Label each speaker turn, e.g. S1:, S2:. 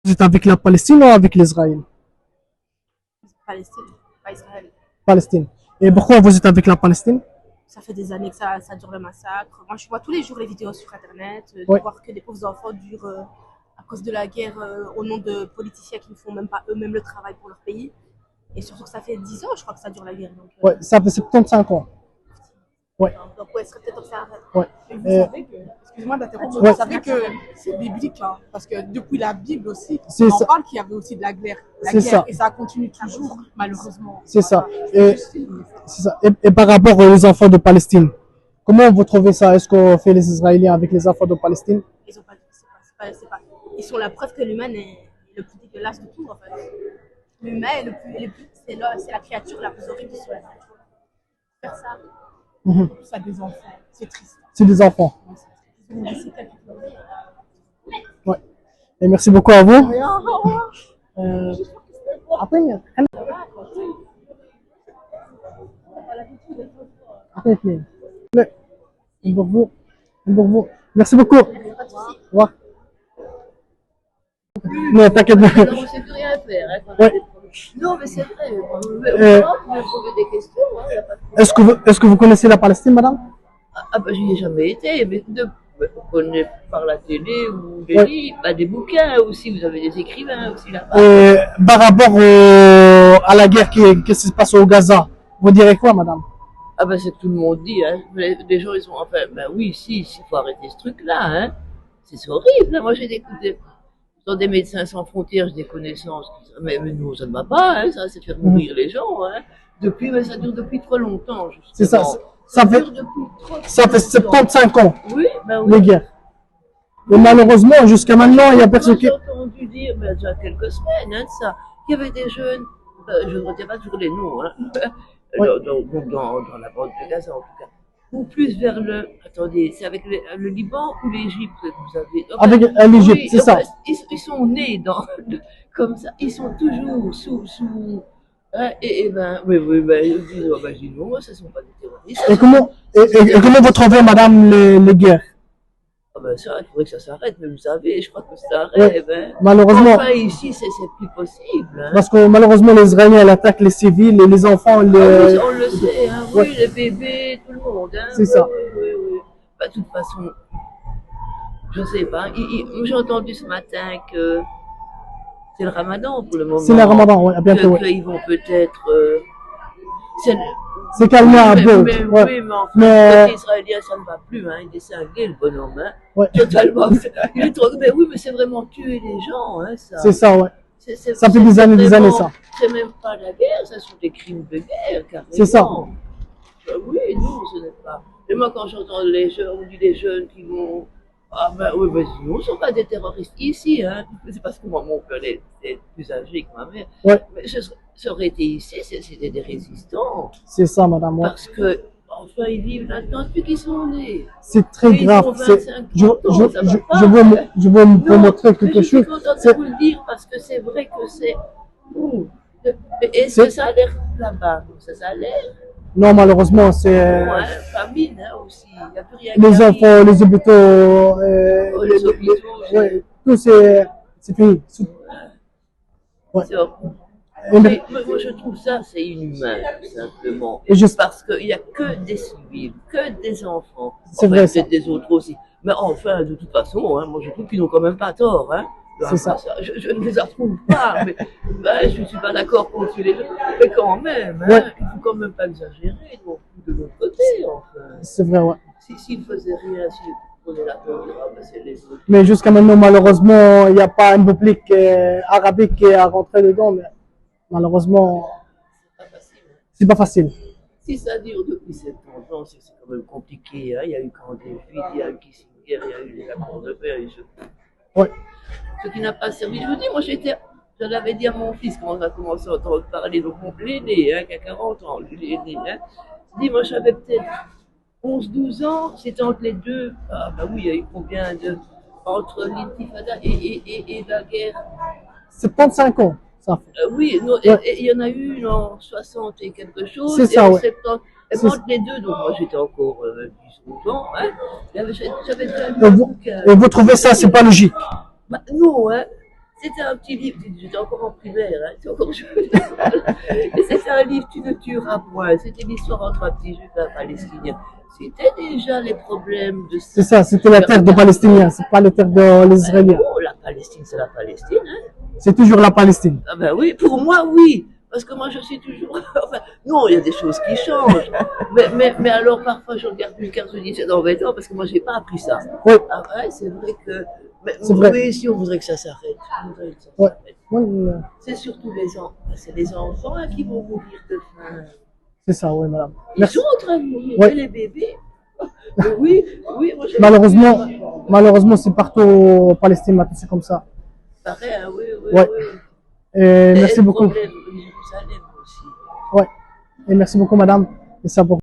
S1: Vous êtes avec la Palestine ou avec l'Israël?
S2: Palestine, pas Israël.
S1: Palestine. Et pourquoi vous êtes avec la Palestine?
S2: Ça fait des années que ça dure le massacre. Moi, je vois tous les jours les vidéos sur Internet, de
S1: Oui,
S2: voir que des pauvres enfants durent à cause de la guerre au nom de politiciens qui ne font même pas eux-mêmes le travail pour leur pays. Et surtout que ça fait 10 ans, je crois que ça dure la guerre. Donc,
S1: ouais, ça fait 75 ans. Ouais,
S2: ouais, ce serait peut-être que ça arrête.
S1: ouais.
S3: Et vous savez que, excusez-moi d'interrompre,
S1: Ouais.
S3: vous savez que c'est biblique, hein, parce que depuis la Bible aussi,
S1: C'est
S3: on
S1: ça.
S3: en parle qu'il y avait aussi de la guerre,
S1: C'est ça.
S3: et ça continue toujours, malheureusement.
S1: C'est ça. Et, c'est ça. Et par rapport aux enfants de Palestine, comment vous trouvez ça? Est-ce qu'on fait les Israéliens avec les enfants de Palestine?
S2: Ils ont pas, ils sont la preuve que l'humain est le plus dégueulasse de tout, en fait. L'humain est c'est la créature la plus horrible sur la terre. Faire ça.
S3: Ça des enfants, c'est triste.
S1: C'est des enfants.
S2: C'est quelque chose.
S1: Ouais. Et merci beaucoup à vous. Après, Bonjour. Merci beaucoup. Au revoir. Non, t'inquiète pas.
S4: Non, on ne sait plus rien faire. Hein,
S1: Ouais.
S4: non, mais c'est vrai. Vous
S1: Euh,
S4: pouvez poser des questions. Hein, y a pas de problème.
S1: Est-ce que vous connaissez la Palestine, madame?
S4: Ah, bah, j'y ai jamais été. Mais on connaît par la télé ou des
S1: Ouais.
S4: livres, bah, des bouquins aussi. Vous avez des écrivains aussi là-bas.
S1: Par rapport à la guerre qui se passe au Gaza, vous direz quoi, madame?
S4: Ah, bah, c'est que tout le monde dit. Hein. Les gens, ils sont. Enfin, bah oui, si, il faut arrêter ce truc-là. Hein. C'est horrible. Hein. Moi, j'ai écouté. Dans des médecins sans frontières, j'ai des connaissances. Mais nous, ça ne va pas, hein, ça, c'est faire mourir les gens. Hein. Mais ça dure depuis trop longtemps. Justement.
S1: C'est ça. Ça
S4: dure
S1: fait
S4: depuis trop
S1: 75 ans,
S4: Oui, ben oui.
S1: les guerres. Et malheureusement, jusqu'à maintenant, il y a personne qui...
S4: J'ai entendu dire, mais déjà quelques semaines, hein, de ça, qu'il y avait des jeunes, je ne retiens pas toujours les noms, hein,
S1: Oui.
S4: dans la bande de Gaza en tout cas, ou plus vers attendez, c'est avec le Liban ou l'Égypte que vous avez.
S1: Avec l'Égypte,
S4: oui,
S1: c'est ça.
S4: Ils sont nés comme ça, ils sont toujours sous hein, et ben, oui, ben, ils disent, oh, ben, je dis non, moi, ce ne sont pas des terroristes.
S1: Et comment vous trouvez, madame, les guerres?
S4: Ah ben ça, il faudrait que ça s'arrête, mais vous savez, je crois que ça
S1: Ouais.
S4: rêve. Hein.
S1: Malheureusement,
S4: Enfin, ici, c'est plus possible. Hein.
S1: parce que malheureusement, les Israéliens attaquent les civils et les enfants.
S4: Ah oui, on le sait, hein,
S1: Ouais.
S4: oui, les bébés, tout le monde. Hein,
S1: C'est ça.
S4: Oui. Bah, de toute façon, je ne sais pas. J'ai entendu ce matin que c'est le ramadan pour le moment.
S1: C'est le ramadan, ouais, à bientôt. Ouais.
S4: Qu'ils vont peut-être.
S1: C'est calmé un peu.
S4: Mais,
S1: Ouais.
S4: oui, mais enfin,
S1: Mais-
S4: côté israélien, ça ne va plus. Hein. Il est cinglé, le bonhomme. Hein.
S1: Ouais.
S4: Totalement. Il est trop... Mais oui, mais c'est vraiment tuer les gens. Hein, ça.
S1: C'est ça, ouais.
S4: Ça
S1: fait des années, ça.
S4: C'est même pas la guerre, ça sont des crimes de guerre, carrément.
S1: C'est ça.
S4: Oui, non, ce n'est pas. Et moi, quand j'entends les jeunes, on dit les jeunes qui vont. Ah ben oui, ben nous, ne sont pas des terroristes ici, hein. C'est parce que moi, mon père est plus âgé que ma mère.
S1: Ouais.
S4: Mais ça aurait été ici, c'était des résistants.
S1: C'est ça, madame. Ouais.
S4: Parce que, enfin, ils vivent là-dedans depuis qu'ils sont nés.
S1: C'est très
S4: Mais ils
S1: grave.
S4: ont 25,
S1: Je
S4: 30 ans, ça va pas.
S1: veux vous
S4: Non,
S1: montrer
S4: mais
S1: quelque
S4: je suis
S1: chose.
S4: contente de
S1: C'est-
S4: vous le dire parce que c'est vrai que c'est. Ouh. Mais est-ce
S1: C'est-
S4: que ça a l'air là-bas? Ça a l'air.
S1: Non, malheureusement, c'est
S4: Ouais, famine hein, aussi. Il n'y a plus rien.
S1: les
S4: qui arrive.
S1: enfants, les hôpitaux,
S4: Les hôpitaux,
S1: ouais, tout c'est fini. Ouais.
S4: c'est horrible.
S1: Et
S4: Mais moi, je trouve ça, c'est inhumain, tout simplement.
S1: Et juste-
S4: Parce qu'il n'y a que des civils, que des enfants.
S1: C'est
S4: Enfin,
S1: vrai, ça.
S4: peut-être des autres aussi. Mais enfin, de toute façon, hein, moi, je trouve qu'ils n'ont quand même pas tort. Hein.
S1: C'est ça.
S4: Je ne les approuve pas, mais je ne suis pas d'accord contre les gens. Mais quand même, hein,
S1: Ouais.
S4: il ne faut quand même pas exagérer non plus de l'autre côté, enfin.
S1: C'est vrai, ouais.
S4: S'ils ne faisaient rien, s'ils prenaient la peur, c'est les autres.
S1: Mais jusqu'à maintenant, malheureusement, il n'y a pas un public arabique qui est à rentrer dedans. Mais malheureusement,
S4: C'est pas facile. Hein.
S1: c'est pas facile.
S4: Si ça dure depuis 70 ans, c'est quand même compliqué. Hein. Il y a eu Camp David, il y a eu Kissinger, il y a eu les accords de paix,
S1: Ouais.
S4: ce qui n'a pas servi. Je vous dis, moi je l'avais dit à mon fils quand on a commencé à entendre parler, donc mon l'aîné, hein, qui a 40 ans, lui l'aîné. Hein. Je dis, moi j'avais peut-être 11-12 ans, c'était entre les deux. Ah bah oui, il y a eu combien de. Entre l'intifada et la guerre.
S1: 75 ans, ça fait.
S4: Oui, non,
S1: Ouais.
S4: et il y en a eu une en 60 et quelque chose.
S1: C'est
S4: et
S1: ça,
S4: en
S1: ouais.
S4: 70. Et
S1: C'est-
S4: entre les deux, donc moi j'étais encore 10 ans, hein, j'avais déjà lu
S1: Et
S4: un
S1: vous,
S4: bouquin.
S1: et vous trouvez ça, c'est pas logique.
S4: Bah, non, hein, C'était un petit livre, j'étais encore en primaire, hein, j'étais encore jeune. Et c'était un livre, tu ne tueras point. C'était l'histoire entre un petit juif et un palestinien. C'était déjà les problèmes de...
S1: C'est ça, c'était la terre des Palestiniens, c'est pas la terre des Israéliens.
S4: Oh, la Palestine, c'est la Palestine, hein.
S1: C'est toujours la Palestine.
S4: Ah ben oui, pour moi, oui. Parce que moi, je suis toujours... Enfin, non, il y a des choses qui changent. Mais alors, parfois, je regarde une carte, je dis, c'est embêtant, parce que moi, j'ai pas appris ça.
S1: Oui.
S4: Ah ouais, c'est vrai que... Mais,
S1: C'est vrai.
S4: oui, si on voudrait que ça s'arrête. On voudrait que ça
S1: Ouais.
S4: s'arrête.
S1: Ouais,
S4: C'est surtout les enfants. C'est les enfants hein, qui vont mourir de faim.
S1: c'est ça, oui, madame.
S4: Ils
S1: Merci.
S4: sont en train de mourir,
S1: Ouais.
S4: et les bébés. Mais oui, oui, moi j'ai...
S1: Malheureusement, c'est partout en Palestine maintenant, c'est comme ça.
S4: Pareil, hein, oui, oui,
S1: Ouais.
S4: oui.
S1: Et merci
S4: le
S1: beaucoup.
S4: problème de Jérusalem aussi.
S1: Ouais. Et merci beaucoup, madame. Et ça pour